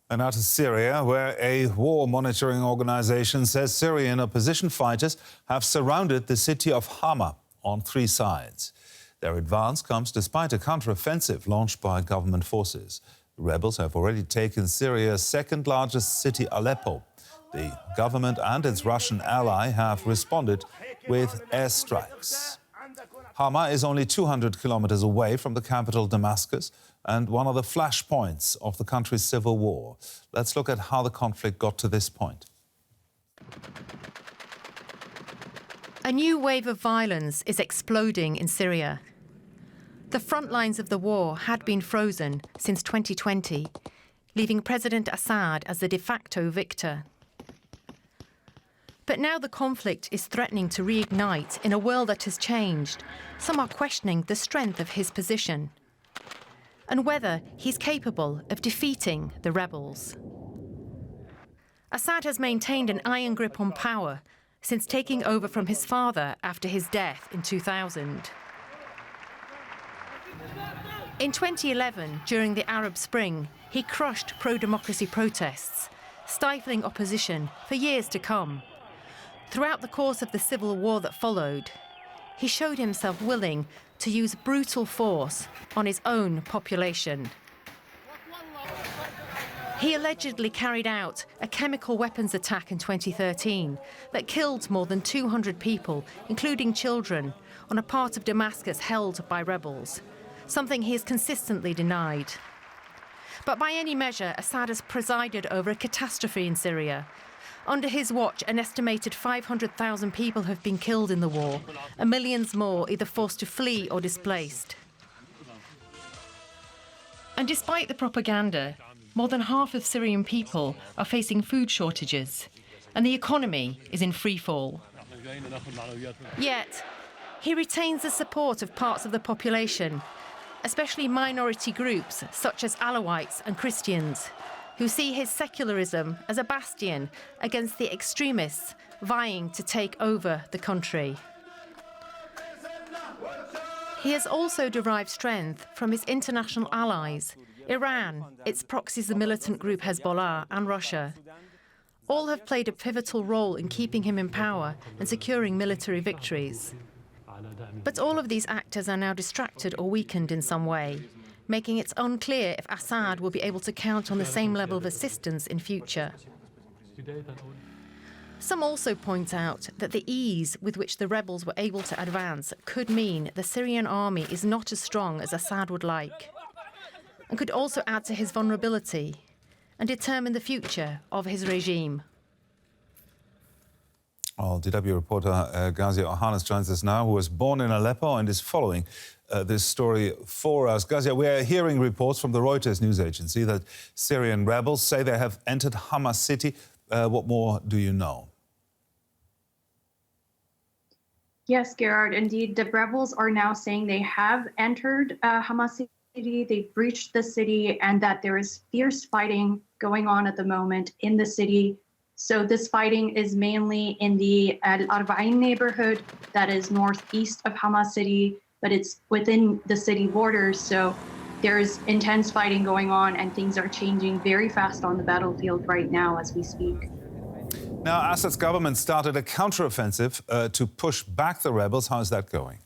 And now to Syria, where a war monitoring organization says Syrian opposition fighters have surrounded the city of Hama on 3 sides. Their advance comes despite a counter-offensive launched by government forces. The rebels have already taken Syria's second-largest city, Aleppo. The government and its Russian ally have responded with airstrikes. Hama is only 200 kilometers away from the capital, Damascus, and one of the flashpoints of the country's civil war. Let's look at how the conflict got to this point. A new wave of violence is exploding in Syria. The front lines of the war had been frozen since 2020, leaving President Assad as the de facto victor. But now the conflict is threatening to reignite in a world that has changed. Some are questioning the strength of his position and whether he's capable of defeating the rebels. Assad has maintained an iron grip on power since taking over from his father after his death in 2000. In 2011, during the Arab Spring, he crushed pro-democracy protests, stifling opposition for years to come. Throughout the course of the civil war that followed, he showed himself willing to use brutal force on his own population. He allegedly carried out a chemical weapons attack in 2013 that killed more than 200 people, including children, on a part of Damascus held by rebels, something he has consistently denied. But by any measure, Assad has presided over a catastrophe in Syria. Under his watch, an estimated 500,000 people have been killed in the war, and millions more either forced to flee or displaced. And despite the propaganda, more than half of Syrian people are facing food shortages, and the economy is in free fall. Yet, he retains the support of parts of the population, especially minority groups such as Alawites and Christians, who see his secularism as a bastion against the extremists vying to take over the country. He has also derived strength from his international allies, Iran, its proxies the militant group Hezbollah, and Russia. All have played a pivotal role in keeping him in power and securing military victories. But all of these actors are now distracted or weakened in some way, making it unclear if Assad will be able to count on the same level of assistance in future. Some also point out that the ease with which the rebels were able to advance could mean the Syrian army is not as strong as Assad would like, and could also add to his vulnerability and determine the future of his regime. Well, DW reporter Ghazi Ohanes joins us now, who was born in Aleppo and is following this story for us. Ghazi, we are hearing reports from the Reuters news agency that Syrian rebels say they have entered Hama city. What more do you know? Yes, Gerard, indeed. The rebels are now saying they have entered Hama city, they've breached the city, and that there is fierce fighting going on at the moment in the city. So this fighting is mainly in the al-Arba'in neighborhood that is northeast of Hama city, but it's within the city borders. So there's intense fighting going on and things are changing very fast on the battlefield right now as we speak. Now, Assad's government started a counteroffensive to push back the rebels. How is that going?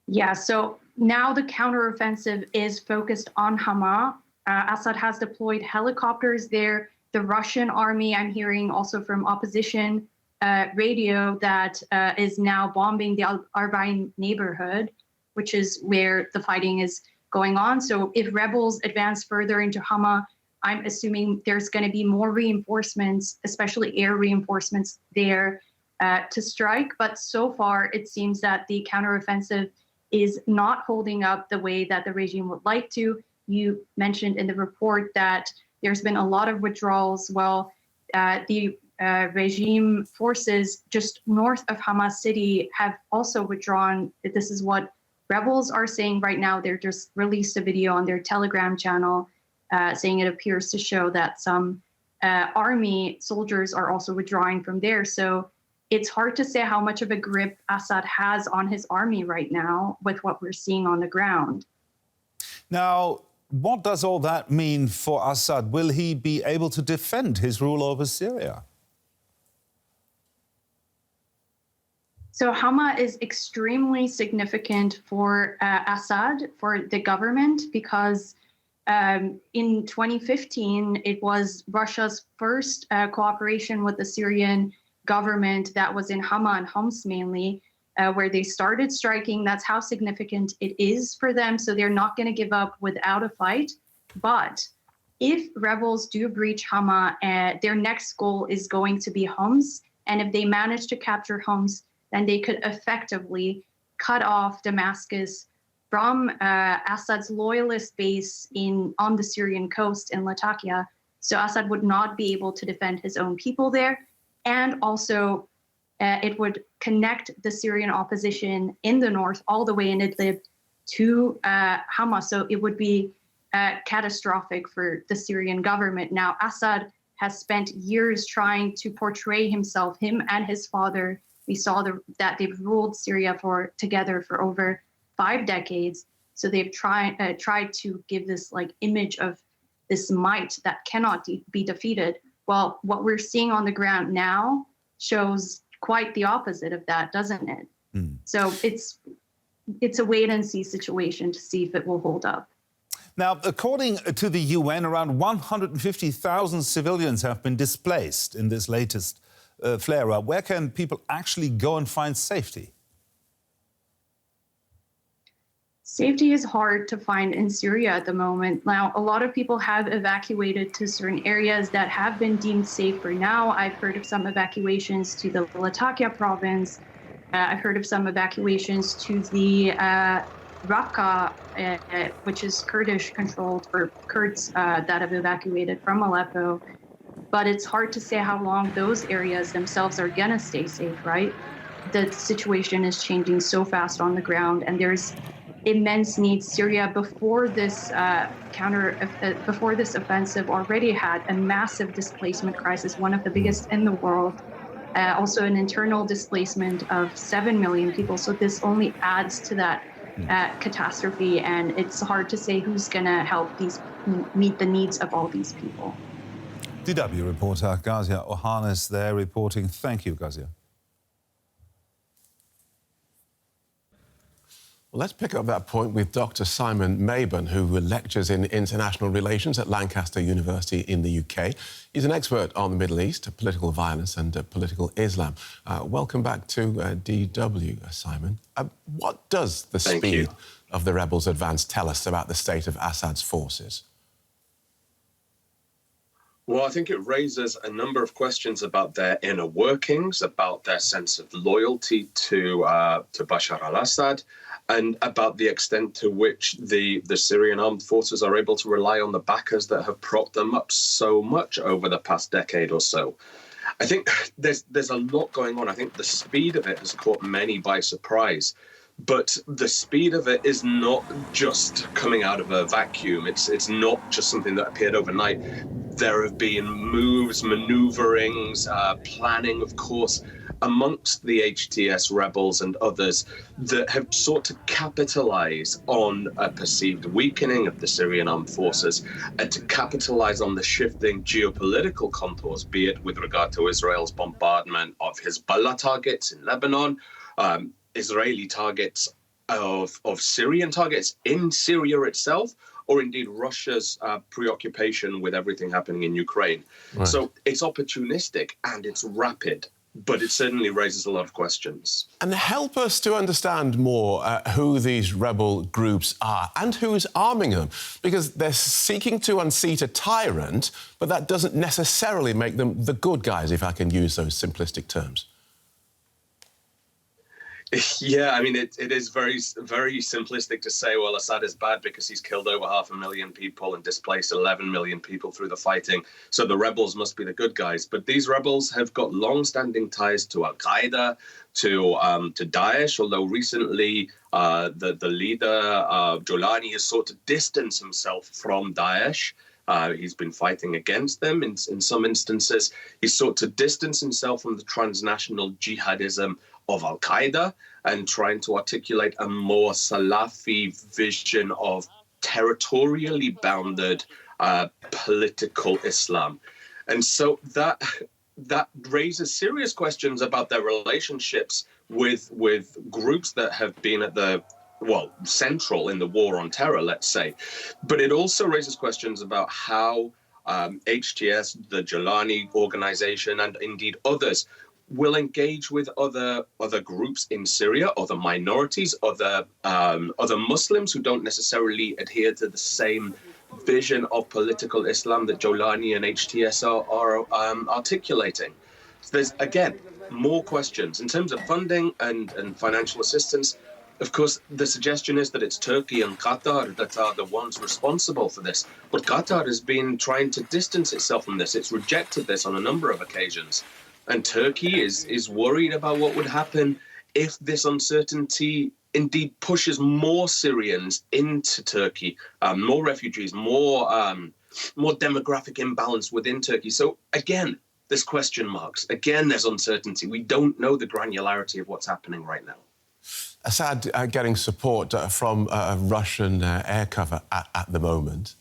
Yeah, so now the counteroffensive is focused on Hama. Assad has deployed helicopters there. The Russian army, I'm hearing also from opposition radio, that is now bombing the al-Arba'in neighborhood, which is where the fighting is going on. So if rebels advance further into Hama, I'm assuming there's going to be more reinforcements, especially air reinforcements there to strike. But so far, it seems that the counteroffensive is not holding up the way that the regime would like to. You mentioned in the report that there's been a lot of withdrawals. Well, the regime forces just north of Hama city have also withdrawn. This is what rebels are saying right now. They're just released a video on their Telegram channel saying it appears to show that some army soldiers are also withdrawing from there. So it's hard to say how much of a grip Assad has on his army right now with what we're seeing on the ground. Now, what does all that mean for Assad? Will he be able to defend his rule over Syria? So Hama is extremely significant for Assad, for the government, because in 2015, it was Russia's first cooperation with the Syrian government that was in Hama and Homs mainly, where they started striking. That's how significant it is for them. So they're not going to give up without a fight. But if rebels do breach Hama, their next goal is going to be Homs. And if they manage to capture Homs, then they could effectively cut off Damascus from Assad's loyalist base on the Syrian coast in Latakia. So Assad would not be able to defend his own people there. And also, it would connect the Syrian opposition in the north all the way in Idlib to Hama. So it would be catastrophic for the Syrian government. Now, Assad has spent years trying to portray himself, him and his father. We saw that they've ruled Syria together for over 5 decades. So they've tried to give this image of this might that cannot be defeated. Well, what we're seeing on the ground now shows quite the opposite of that, doesn't it? So it's a wait and see situation to see if it will hold up. Now, according to the UN, around 150,000 civilians have been displaced in this latest flare-up. Where can people actually go and find safety? Safety is hard to find in Syria at the moment. Now, a lot of people have evacuated to certain areas that have been deemed safe for now. I've heard of some evacuations to the Latakia province. I've heard of some evacuations to the Raqqa, which is Kurdish-controlled, or Kurds that have evacuated from Aleppo. But it's hard to say how long those areas themselves are going to stay safe, right? The situation is changing so fast on the ground, and there's immense needs. Syria, before this offensive, already had a massive displacement crisis, one of the biggest in the world. Also an internal displacement of 7 million people. So this only adds to that catastrophe, and it's hard to say who's going to help meet the needs of all these people. DW reporter Gazia Ohanes there reporting. Thank you, Gazia. Well, let's pick up that point with Dr. Simon Mabon, who lectures in international relations at Lancaster University in the UK. He's an expert on the Middle East, political violence and political Islam. Welcome back to DW, Simon. What does the speed of the rebels' advance tell us about the state of Assad's forces? Well, I think it raises a number of questions about their inner workings, about their sense of loyalty to Bashar al-Assad, and about the extent to which the Syrian armed forces are able to rely on the backers that have propped them up so much over the past decade or so. I think there's a lot going on. I think the speed of it has caught many by surprise. But the speed of it is not just coming out of a vacuum. It's not just something that appeared overnight. There have been moves, maneuverings, planning, of course, amongst the HTS rebels and others that have sought to capitalize on a perceived weakening of the Syrian armed forces and to capitalize on the shifting geopolitical contours, be it with regard to Israel's bombardment of Hezbollah targets in Lebanon, Israeli targets of Syrian targets in Syria itself, or indeed Russia's preoccupation with everything happening in Ukraine. Right. So it's opportunistic and it's rapid, but it certainly raises a lot of questions. And help us to understand more who these rebel groups are and who's arming them, because they're seeking to unseat a tyrant, but that doesn't necessarily make them the good guys, if I can use those simplistic terms. Yeah, I mean, it is very, very simplistic to say, well, Assad is bad because he's killed over 500,000 people and displaced 11 million people through the fighting. So the rebels must be the good guys. But these rebels have got long-standing ties to al-Qaeda, to Daesh, although recently the leader, Jolani, has sought to distance himself from Daesh. He's been fighting against them in some instances. He's sought to distance himself from the transnational jihadism of al-Qaeda and trying to articulate a more Salafi vision of territorially bounded political Islam. And so that raises serious questions about their relationships with groups that have been at the central in the war on terror, let's say. But it also raises questions about how HTS, the Jalani organization, and indeed others will engage with other groups in Syria, other minorities, other Muslims who don't necessarily adhere to the same vision of political Islam that Jolani and HTS are articulating. So there's, again, more questions. In terms of funding and financial assistance, of course, the suggestion is that it's Turkey and Qatar that are the ones responsible for this. But Qatar has been trying to distance itself from this. It's rejected this on a number of occasions. And Turkey is worried about what would happen if this uncertainty indeed pushes more Syrians into Turkey, more refugees, more demographic imbalance within Turkey. So again, there's question marks. Again, there's uncertainty. We don't know the granularity of what's happening right now. Assad getting support from Russian air cover at the moment.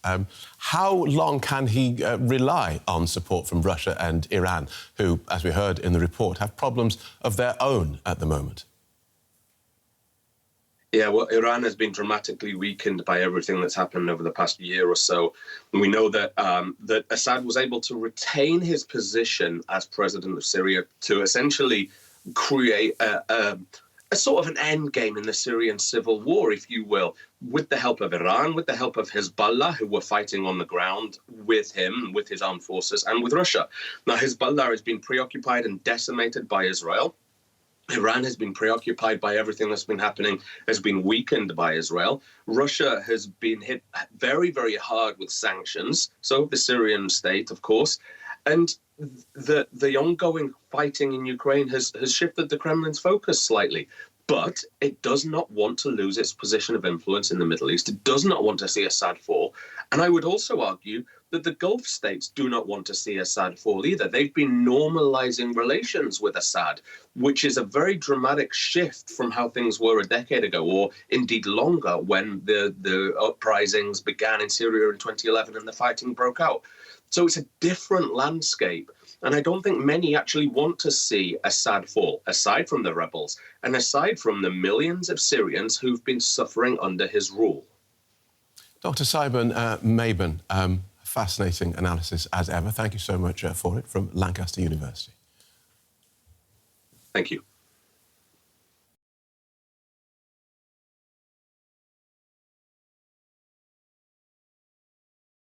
How long can he rely on support from Russia and Iran, who, as we heard in the report, have problems of their own at the moment? Yeah, well, Iran has been dramatically weakened by everything that's happened over the past year or so. And we know that that Assad was able to retain his position as president of Syria to essentially create a sort of an end game in the Syrian civil war, if you will, with the help of Iran, with the help of Hezbollah, who were fighting on the ground with him, with his armed forces, and with Russia. Now, Hezbollah has been preoccupied and decimated by Israel. Iran has been preoccupied by everything that's been happening, has been weakened by Israel. Russia has been hit very, very hard with sanctions. So the Syrian state, of course. And the ongoing fighting in Ukraine has shifted the Kremlin's focus slightly. But it does not want to lose its position of influence in the Middle East. It does not want to see Assad fall. And I would also argue that the Gulf states do not want to see Assad fall either. They've been normalizing relations with Assad, which is a very dramatic shift from how things were a decade ago, or indeed longer, when the uprisings began in Syria in 2011 and the fighting broke out. So it's a different landscape. And I don't think many actually want to see Assad fall, aside from the rebels and aside from the millions of Syrians who've been suffering under his rule. Dr. Simon Mabon, fascinating analysis as ever. Thank you so much for it from Lancaster University. Thank you.